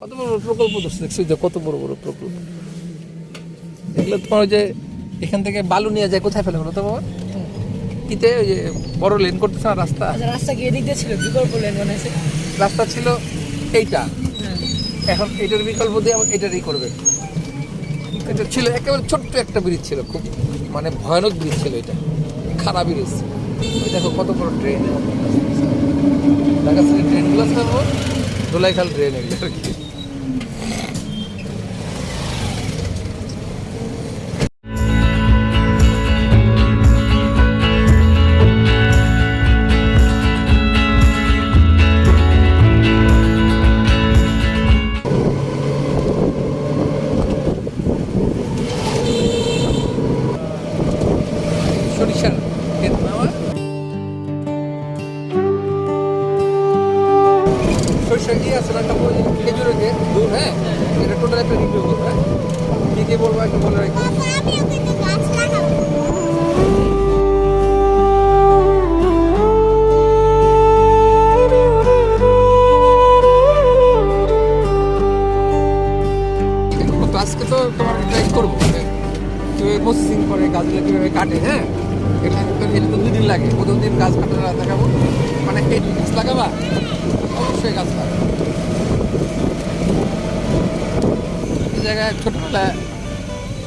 কত বড় প্রকল্প দেখছি যে কত বড় বড় প্রকল্প এগুলো তোমার ওই যে এখান থেকে বালু নিয়ে যায় কোথায় ফেলে বলো তো বাবা কিতে ওই যে বড় লেন করতেছে না রাস্তা রাস্তা কি এদিক দিয়ে ছিল বিকল্প লেন বানাইছে রাস্তা ছিল এইটা এখন এটার বিকল্প দিয়ে আবার এটারই করবে এটা ছিল একেবারে ছোট্ট একটা ব্রিজ ছিল খুব মানে ভয়ানক ব্রিজ ছিল এটা খারাপ ব্রিজ ওই দেখো কত বড় ট্রেন ঢাকা সিটি ট্রেনগুলো আছে না দোলাইখাল ট্রেন এগুলো আর কি সরিষার ক্ষেত নেওয়া সরিষার কি আছে না একটা খেজুরের ক্ষেত দূর হ্যাঁ এটা টোটাল একটা রিভিউ করবো হ্যাঁ কি কি বলবো একটু বলে রাখি আজকে তো তোমার ট্রাই করবো প্রসেসিং করে গাছগুলো কীভাবে কাটে হ্যাঁ এটা তো 2 দিন লাগে প্রথম দিন গাছ কাটা দেখাবো মানে এই গাছ লাগাবা অবশ্যই গাছ লাগাবো এই জায়গায় ছোটবেলায়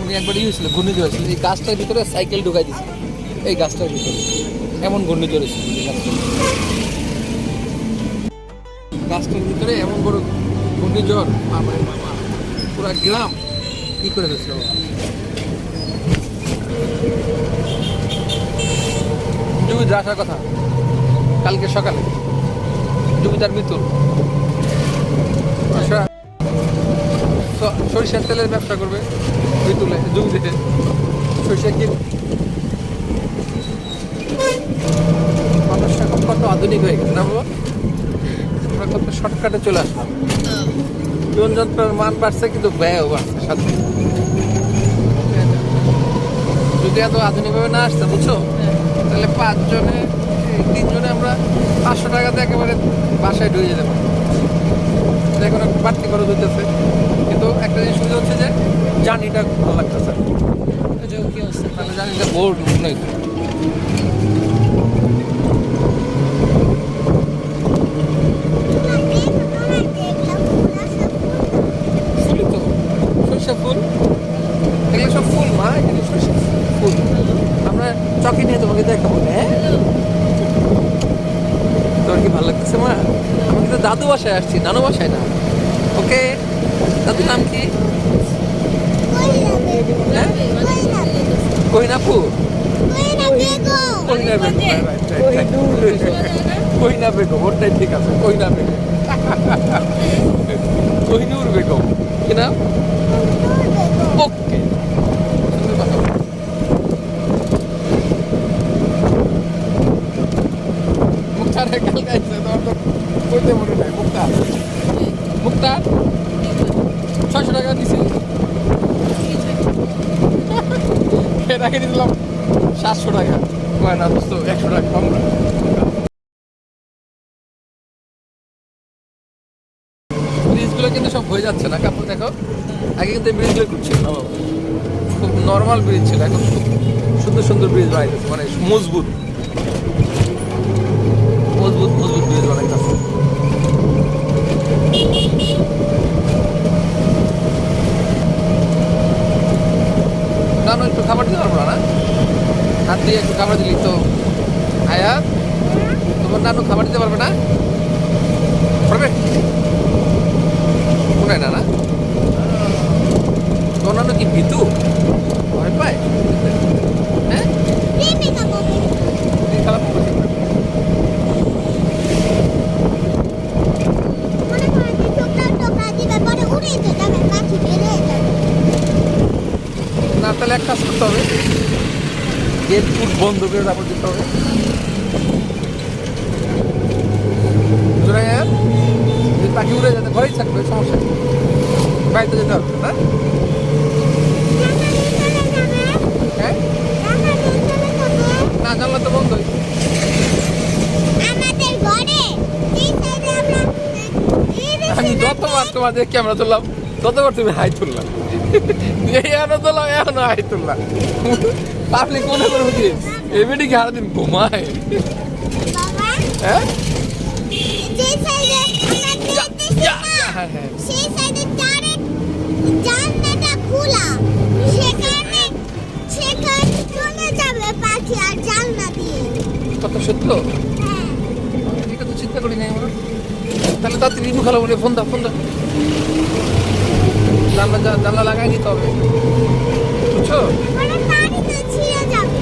উনি একবার ছিল ঘূর্ণিঝড় ছিল এই গাছটার ভিতরে সাইকেল ঢুকাই দিয়েছিল এই গাছটার ভিতরে এমন ঘূর্ণিঝড় ছিল গাছটার ভিতরে এমন বড় ঘূর্ণিঝড় আমার মামা পুরা গ্রাম কি করে ফেলছিল জুবিদা আসার কথা কালকে সকালে জুবিদার মৃত্যুর সরিষার তেলের ব্যবসা করবে মৃত্যুলে জুবিদিতে সরিষা কি মানুষ এখন কত আধুনিক হয়ে গেছে না বাবা আমরা কত শর্টকাটে চলে আসলাম জীবনযন্ত্রের মান বাড়ছে কিন্তু ব্যয়ও বাড়ছে সাথে যদি এত আধুনিকভাবে না আসতে বুঝছো তাহলে 5 জনে 3 জনে আমরা 500 টাকাতে একেবারে বাসায় ঢুকে যেতে পারি এখন একটু বাড়তি খরচ হইতেছে কিন্তু একটা জিনিস সুবিধা হচ্ছে যে জার্নিটা ভালো লাগতেছে কি অবস্থা তাহলে জার্নিটা বোর্ড মনে হইতো ফুলই তো সরিষা ফুল এগুলো সব ফুল মা এগুলো সরিষা ফুল আমরা চকে নিয়ে তোমাকে দেখাবো হ্যাঁ তোমার কি ভালো লাগতেছে মা আমি কিন্তু দাদু বাসায় আসছি নানু বাসায় না ওকে দাদুর নাম কি হ্যাঁ কইনাপু কইনা বেগম ওটাই ঠিক আছে কইনা বেগম কইনুর বেগম কি নাম ওকে মুক্তার কাল গাইছে তোমার তো কইতে মনে নাই মুক্তার মুক্তার 600 টাকা দিছি এর আগে দিলাম 700 টাকা কয় না দোস্ত 100 টাকা কম ব্রিজগুলো কিন্তু সব হয়ে যাচ্ছে না কাপড় দেখো আগে কিন্তু এই ব্রিজগুলো খুব ছিল না খুব নর্মাল ব্রিজ ছিল এখন খুব সুন্দর সুন্দর ব্রিজ বানাইতেছে মানে মজবুত মজবুত মজবুত ব্রিজ বানাইতেছে নানু একটু খাবার দিতে পারবো না হাত দিয়ে একটু খাবার দিলি তো আয়াত তোমার নানু খাবার দিতে পারবে না পারবে মনে না না তোমার নানু কি ভীতু ভয় পায় হ্যাঁ খারাপ না তাহলে এক কাজ করতে হবে গেট ফুট বন্ধ করে তারপর দিতে হবে যদি পাখি উড়ে যেতে ঘরেই থাকবে সমস্যা নেই বাড়িতে যেতে হবে না হ্যাঁ না জানলা তো বন্ধই আমাদের ঘরে এই সাইডে আমরা আমি যতবার তোমাদের ক্যামেরা তুললাম ততবার তুমি হাই তুললাম, এখনো তোলাম এখনো হাই তুললাম। পাবলিক মনে করবো কি এমনি কি সারাদিন ঘুমায়? বাবা হ্যাঁ যে সাইডে আমরা দেখতেছি না হ্যাঁ হ্যাঁ সেই সাইডে ডাইরেক্ট জানলাটা খোলা, সেখানে চলে যাবে পাখি আর জানলা দিয়ে। কত সত্য, হ্যাঁ এটা তো চিন্তা করি নাই আমরা। তাহলে তাড়াতাড়ি রিমু খেলা বলে ফোন দাও, ফোন দাও। জানলা লাগাই দিতে হবে, বুঝছো? মানে তাড়ি তো ছিঁড়ে যাবে।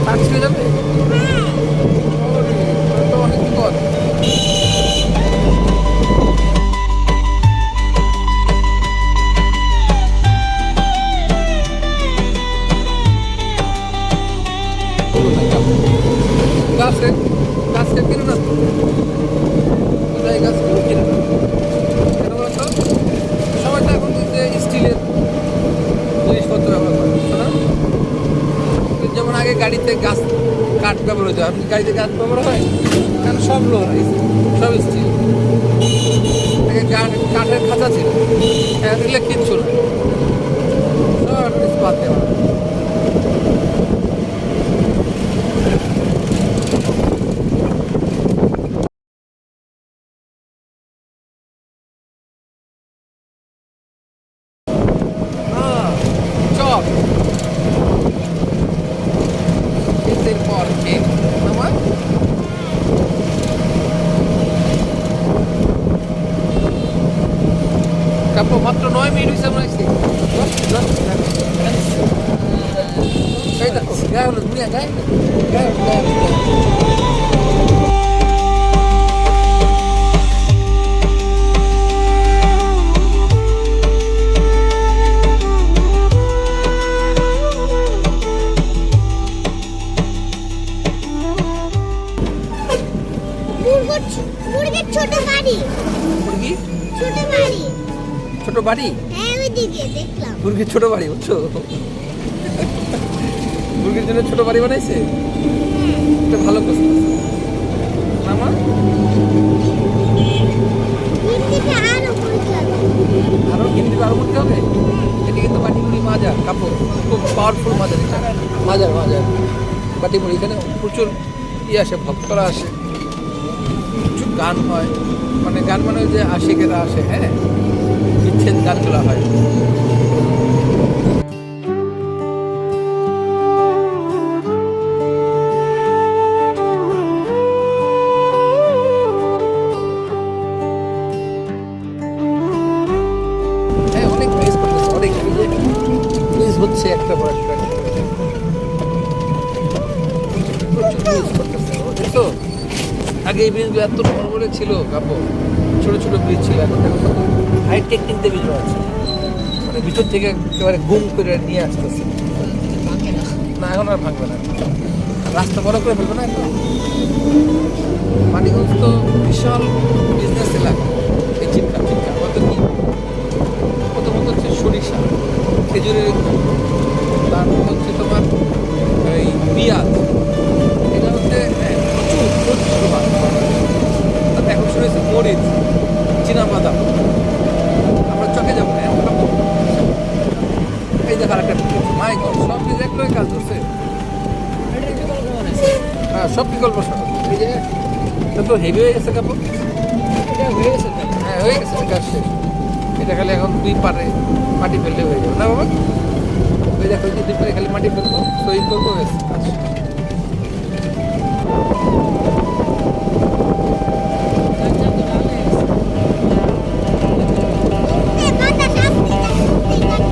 তার ছিঁড়ে যাবে। হ্যাঁ ওরে, তাহলে তো অনেক বিপদ। গাছে গাছকে কিনে না, কোথায় গাছগুলো কিনে না কেন বলতো? সবাই তো এখন যে স্টিলের জিনিসপত্র ব্যবহার করে, বুঝছো না? যেমন আগে গাড়িতে গাছ কাঠ ব্যবহার হতো, আপনি গাড়িতে কাঠ ব্যবহার হয় কারণ সব লোক সব স্টিল। আগে কাঠের খাঁচা ছিল, এখন দিলে কিচ্ছু না, সব ইস্পাত দেওয়া। চপ এর পর কেক আমার কাপড় মাত্র 9 মিনিট হয়েছে আমরা এসে। এই দেখো গায়ে হলুদ মিয়া গায়ে গায়ে মুরগির ছোট বাড়ি, মুরগি ছোট বাড়ি। ছোট বাড়ি, হ্যাঁ ওইদিকে দেখলাম। মুরগির ছোট বাড়ি, বুঝছো? মুরগির জন্য ছোট বাড়ি বানাইছে, এটা ভালো করছে না মা? হিন্দিতে আরো মুরগি হবে। আরো হিন্দি আরো করতে হবে। এটা কিন্তু বাটিমুড়ি মাজা কাপড়, খুব পাওয়ারফুল মাজার, এটা মাজার মাজার বাটিমুড়ি। এখানে প্রচুর আসে, ভক্তরা আসে, প্রচুর গান হয়, মানে গান মানে ওই যে আশিকেরা আসে, হ্যাঁ বিচ্ছেদ গানগুলো হয়। হ্যাঁ অনেক মিস করতেছে, অনেক মিস হচ্ছে একটা পর একটা, প্রচুর মিস করতেছে, বুঝছো? আগে এই ব্রিজগুলো এত বড় বড় ছিল, কাপড় ছোট ছোট ব্রিজ ছিল, এখন দেখো কত হাই টেকনিক দিয়ে ব্রিজ আছে, মানে ভিতর থেকে একেবারে গুম করে নিয়ে আসতেছে। ভাঙে না। না এখন আর ভাঙবে না, রাস্তা বড় করে ফেলবে না এখন। মানিকগঞ্জ তো বিশাল বিজনেস এলাকা, এই চিটকা চিটকা কত কি, প্রথমত হচ্ছে সরিষা, খেজুরের, তারপর হচ্ছে তোমার এই পেঁয়াজ, এটা হচ্ছে প্রচুর প্রচুর হয়। তারপর এখন শুরু হয়েছে মরিচ, চীনাবাদাম। আমরা চকে যাবো না, এখন খাবো। এই দেখার একটা মাই গড, সব কিছু এক লগে কাজ করছে। এটার বিকল্প বানাইছে। হ্যাঁ সব বিকল্প সব। এই যে এটা তো হেভি হয়ে গেছে কাপড়। এটা হয়ে গেছে তো। হ্যাঁ হয়ে গেছে, কাজ শেষ। এটা খালি এখন 2 পারে মাটি ফেললে হয়ে যাবে না বাবা? ওই দেখো, যে 2 পারে খালি মাটি ফেলবো, সই করবো, ব্যাস কাজ শেষ। চার চার করে আগে গেছে। বাতাস আসতে আসতে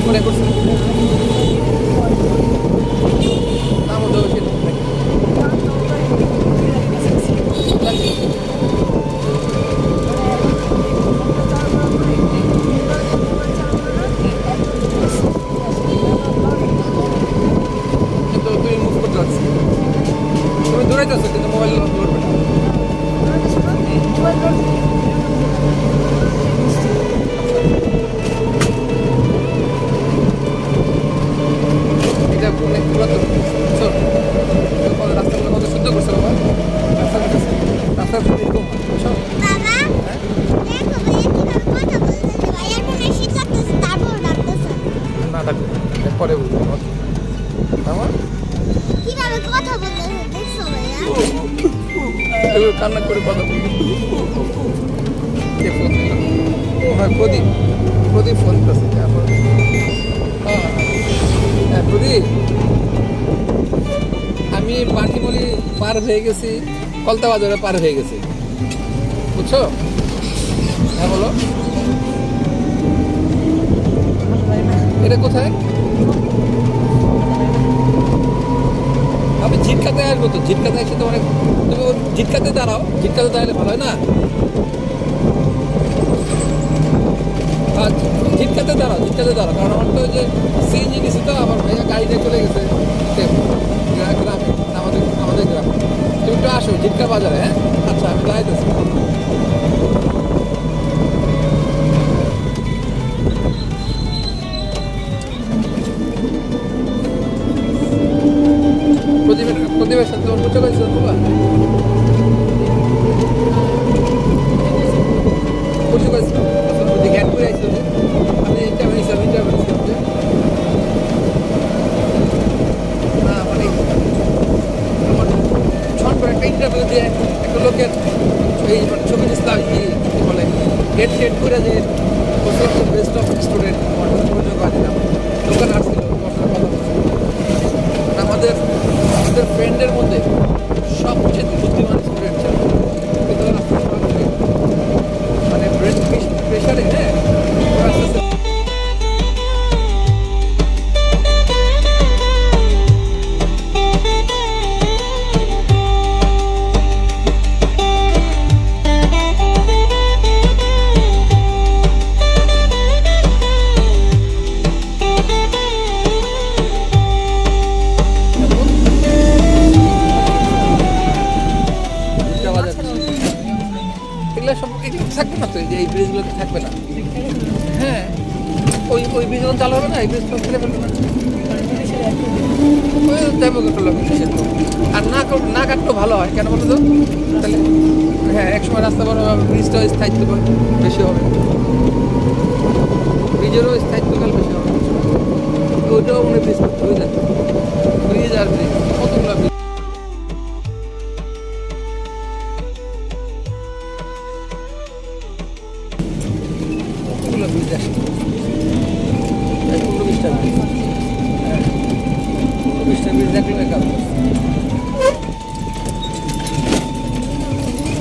পরে করছেন নামও দেবো সেটা কিন্তু তুমি মুভ করতে পারছি তুমি দৌড়াইতেছো কিন্তু মোবাইল ধরবে না এটা অনেক পুরাতন চল রাস্তাগুলো কত শুদ্ধ করছে বাবা রাস্তার এরকম বুঝছো বাবা দেখো ভাইয়া কিভাবে কথা বলতেছে ভাইয়া মনে হয় শিখাতেছে তারপর ডাকতেছে না ডাকবে পরে বলবো আমার কিভাবে কথা বলতেছে দেখছো ভাইয়া এগুলো কান্না করে কথা বলবো কে ফোন দিল ওনার প্রদীপ প্রদীপ ফোন করছে তারপর হ্যাঁ প্রদীপ আমি মাটিমলি পার হয়ে গেছি কলতা বাজারে পার হয়ে গেছি বুঝছো হ্যাঁ বলো এটা কোথায় আমি ঝিটকাতে আসবো তো ঝিটকাতে এসে তো অনেক তুমি ওর ঝিটকাতে দাঁড়াও ঝিটকাতে দাঁড়ালে ভালো হয় না ঝিটকাতে দাঁড়াও কারণ আমার তো ওই যে সিএনজি নিছি তো আমার ভাইয়া গাড়িতে চলে গেছে গ্রামে আমাদের গ্রামে তুমি একটু আসো ঝিটকা বাজারে হ্যাঁ আচ্ছা আমি যাইতেছি প্রদীপের সাথে তোমার পরিচয় হয়েছিল তোমরা পরিচয় হয়েছিল জ্ঞান করে আসছিল যে আমি ইন্টারভিউ হিসাবে যে না মানে আমার ছট করে একটা ইন্টারভিউ দিয়ে একটা লোকের এই মানে ছবি দিচ্ছিলাম কি বলে গেট করে যে বেস্ট অফ স্টুডেন্ট আমার পরিচয় করে দিলাম দোকান আসছিল আমাদের ফ্রেন্ডের মধ্যে সবচেয়ে বুদ্ধিমান স্টুডেন্ট ছিল কিন্তু ওরা মানে ব্রেন প্রেশারে হ্যাঁ ওরা আস্তে আস্তে এগুলো সব এগুলো থাকবে না তো এই যে এই ব্রিজগুলো থাকবে না হ্যাঁ ওই ব্রিজগুলো চালু হবে না এই ব্রিজগুলো ফেলে ফেলবে না ওই যাবো আর না কাটলেও ভালো হয় কেন বলো তো তাহলে হ্যাঁ একসময় রাস্তা বড় হবে ব্রিজটাও স্থায়িত্ব বেশি হবে ব্রিজেরও স্থায়িত্বকাল বেশি হবে ওইটাও মনে ব্রিজ করতে বুঝলেন ব্রিজ আর ব্রিজ কতগুলো ব্রিজ কতগুলো ব্রিজ আসে 15-20টা ব্রিজ হ্যাঁ 15-20টা ব্রিজ দেখলে কাজ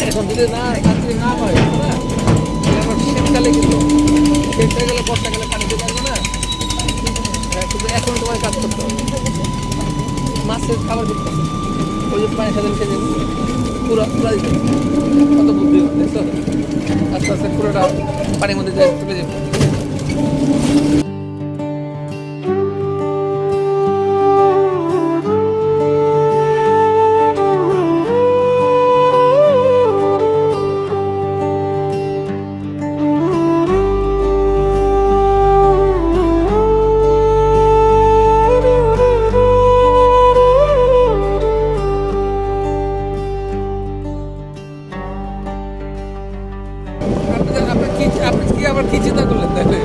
এখন যদি না কাজটি না হয় না আবার শীতকালে কিন্তু শীতকালে গেলে বর্ষাকালে পানিতে পারবে না কিন্তু এখন তোমার কাজ করতে হবে মাছের খাবার দিতে হবে ওই যে পানির সাথে মিশে যাবে পুরো দিতে হবে কত বুদ্ধি দেখছো আস্তে আস্তে পুরোটা পানির মধ্যে যায় চলে যাবে আপনি কি আবার কি চিন্তা করলেন তাহলে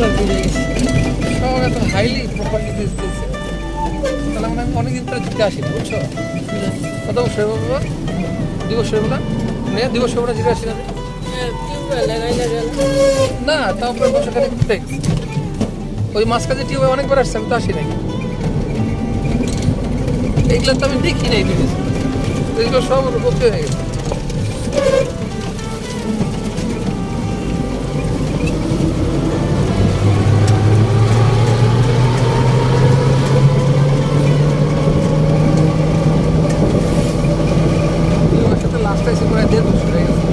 ডেভেলপ হয়ে গেছে। সব এত হাইলি প্রপারলি দিচ্ছে। তাহলে আমরা অনেকদিন পরে জিতে আসি বুঝছো? কত বছর হবে বাবা? 2 বছর হবে না? নে 2 বছর হবে না জিতে আসি না? টিউবওয়েল লাগাইলে গেল। না তাও প্রায় বছরখানে ঘুরতে গেছি। ওই মাঝখানে টিউবে অনেকবার আসছে আমি তো আসি নাকি। এইগুলো তো আমি দেখি নাই বিদেশে। এগুলো সব রূপে হয়ে গেছে। ওর সাথে লাস্ট এসে প্রায় 1.5 বছর হয়ে গেছে।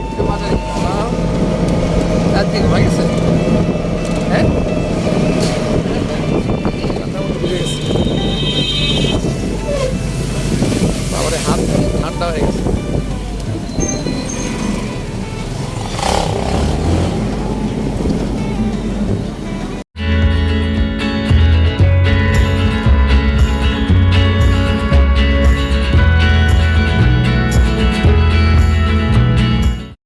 একটু মাঝারি। তার দিকে ভাই গেছে হ্যাঁ বাবারে হাত ঠান্ডা হয়ে গেছে।